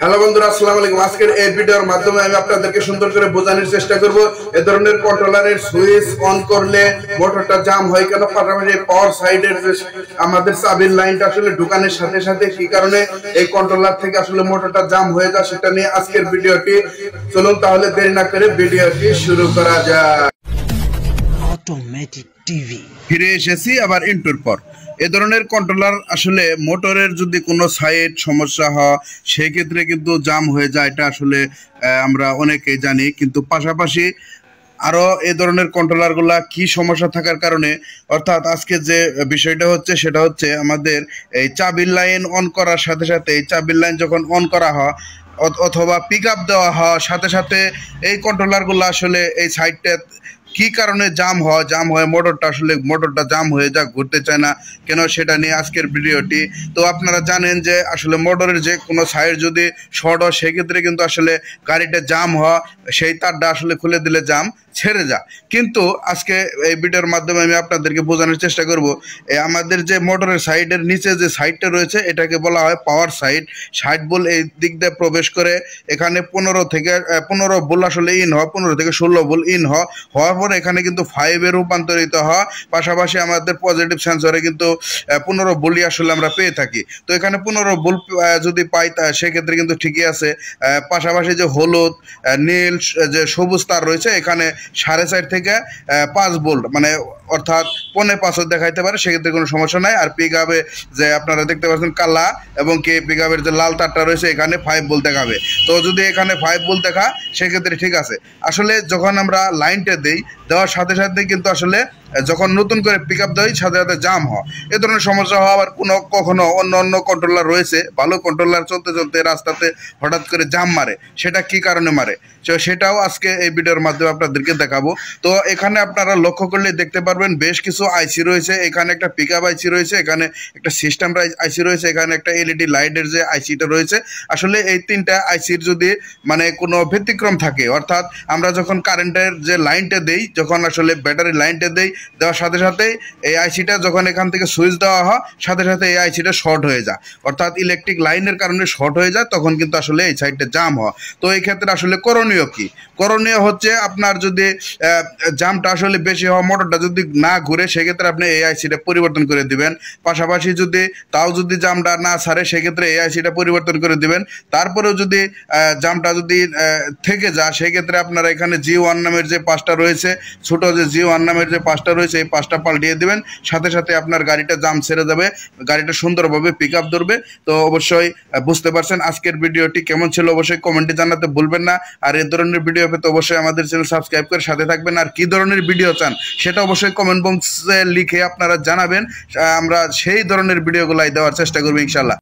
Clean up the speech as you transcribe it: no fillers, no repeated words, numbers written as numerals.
Hello বন্ধুরা, আসসালামু আলাইকুম। আজকের এই ভিডিওর মাধ্যমে আমি আপনাদেরকে সুন্দর করে বোঝানোর চেষ্টা করব এই ধরনের কন্ট্রোলারের সুইচ অন করলে মোটরটা জাম হয় কেন, পাশাপাশি পাওয়ার সাইডের যে আমাদের চাবির লাইনটা আসলে ঢুকানোর সাথে সাথে কি কারণে এই কন্ট্রোলার থেকে আসলে মোটরটা জাম হয়ে যায় সেটা নিয়ে আজকের ভিডিওটি। চলুন তাহলে দেরি না করে ভিডিওটি শুরু করা যাক। অটোমেটিক টিভি ফিরে এসেছি আবার ইন্টুর পর। এ ধরনের কন্ট্রোলার আসলে মোটরের যদি কোনো সাইড সমস্যা হয় সেই ক্ষেত্রে কিন্তু জাম হয়ে যায়, এটা আসলে আমরা অনেকেই জানি। কিন্তু পাশাপাশি আরও এ ধরনের কন্ট্রোলারগুলা কি সমস্যা থাকার কারণে, অর্থাৎ আজকে যে বিষয়টা হচ্ছে সেটা হচ্ছে আমাদের এই চাবির লাইন অন করার সাথে সাথে এই চাবির লাইন যখন অন করা হয় অথবা পিক আপ দেওয়া হয় সাথে সাথে এই কন্ট্রোলারগুলো আসলে এই সাইডটা কি কারণে জাম হয় মোটরটা জাম হয়ে যা ঘুরতে চায় না কেন, সেটা নিয়ে আজকের ভিডিওটি। তো আপনারা জানেন যে আসলে মোটরের যে কোনো সাইড যদি শর্ট হয় সেক্ষেত্রে কিন্তু আসলে গাড়িটা জাম হয়, সেই তারটা আসলে খুলে দিলে জাম ছেড়ে যা। কিন্তু আজকে এই ভিডিওর মাধ্যমে আমি আপনাদেরকে বোঝানোর চেষ্টা করব আমাদের যে মোটরের সাইডের নিচে যে সাইডটা রয়েছে এটাকে বলা হয় পাওয়ার সাইড বল। এই দিক দিয়ে প্রবেশ করে এখানে 15 বল আসলে ইন হয়, 15 থেকে 16 বল ইন হওয়ার পরে এখানে কিন্তু 5-এ রূপান্তরিত হয়। পাশাপাশি আমাদের পজিটিভ সেন্সরে কিন্তু 15 বলই আসলে আমরা পেয়ে থাকি। তো এখানে 15 বল যদি পাই সেক্ষেত্রে কিন্তু ঠিকই আছে। পাশাপাশি যে হলুদ নীল যে সবুজ তার রয়েছে এখানে 4.5 থেকে 5 ভোল্ট, মানে অর্থাৎ 5.5 দেখাইতে পারে, সেক্ষেত্রে কোনো সমস্যা নাই। আর পিক আপে যে আপনারা দেখতে পাচ্ছেন কালা এবং কি পিক আপের যে লাল তারটা রয়েছে এখানে 5 ভোল্ট দেখাবে। তো যদি এখানে 5 ভোল্ট দেখা সেক্ষেত্রে ঠিক আছে। আসলে যখন আমরা লাইনটা দেওয়ার সাথে সাথে কিন্তু আসলে যখন নতুন করে পিক আপ দেয় সাথে সাথে জাম হয়, এ ধরনের সমস্যা হওয়া। আবার কখনো অন্য কন্ট্রোলার রয়েছে, ভালো কন্ট্রোলার চলতে চলতে রাস্তাতে হঠাৎ করে জাম মারে, সেটা কি কারণে মারে সেটাও আজকে এই ভিডিওর মাধ্যমে আপনাদেরকে দেখাবো। তো এখানে আপনারা লক্ষ্য করলে দেখতে পারবেন বেশ কিছু আইসি রয়েছে। এখানে একটা পিক আপ আইসি রয়েছে, এখানে একটা সিস্টেম আইসি রয়েছে, এখানে একটা এলইডি লাইটের যে আইসিটা রয়েছে। আসলে এই তিনটা আইসির যদি মানে কোনো ব্যতিক্রম থাকে, অর্থাৎ আমরা যখন কারেন্টের যে লাইনটা দেই, যখন আসলে ব্যাটারি লাইনটা দেওয়ার সাথে সাথেই এই আইসিটা যখন এখান থেকে সুইচ দেওয়া হয় সাথে সাথে এই আইসিটা শর্ট হয়ে যায়, অর্থাৎ ইলেকট্রিক লাইনের কারণে শর্ট হয়ে যায়, তখন কিন্তু আসলে এই সাইডটা জাম হয়। তো এই ক্ষেত্রে আসলে করণীয় হচ্ছে আপনার যদি জামটা আসলে বেশি হয়, মোটরটা যদি না ঘুরে সেক্ষেত্রে আপনি এই আইসিটা পরিবর্তন করে দিবেন। পাশাপাশি যদি জামটা না ছাড়ে সেক্ষেত্রে এই আইসিটা পরিবর্তন করে দিবেন। তারপরেও যদি জামটা যদি থেকে যায় সেক্ষেত্রে আপনারা এখানে G1 নামের যে পাঁচটা রয়েছে, ছোট যে G1 নামের যে পাঁচটা রয়েছে এই পাঁচটা পাল্টিয়ে দিবেন, সাথে সাথে আপনার গাড়িটা জাম ছেড়ে যাবে, গাড়িটা সুন্দরভাবে পিক আপ ধরবে। তো অবশ্যই বুঝতে পারছেন আজকের ভিডিওটি কেমন ছিল অবশ্যই কমেন্টে জানাতে ভুলবেন না। আর এই ধরনের ভিডিও পেতে অবশ্যই আমাদের চ্যানেল সাবস্ক্রাইব করে সাথে থাকবেন। আর কি ধরনের ভিডিও চান সেটা অবশ্যই কমেন্ট বক্সে লিখে আপনারা জানাবেন, আমরা সেই ধরনের ভিডিওগুলাই দেওয়ার চেষ্টা করবো ইনশাল্লাহ।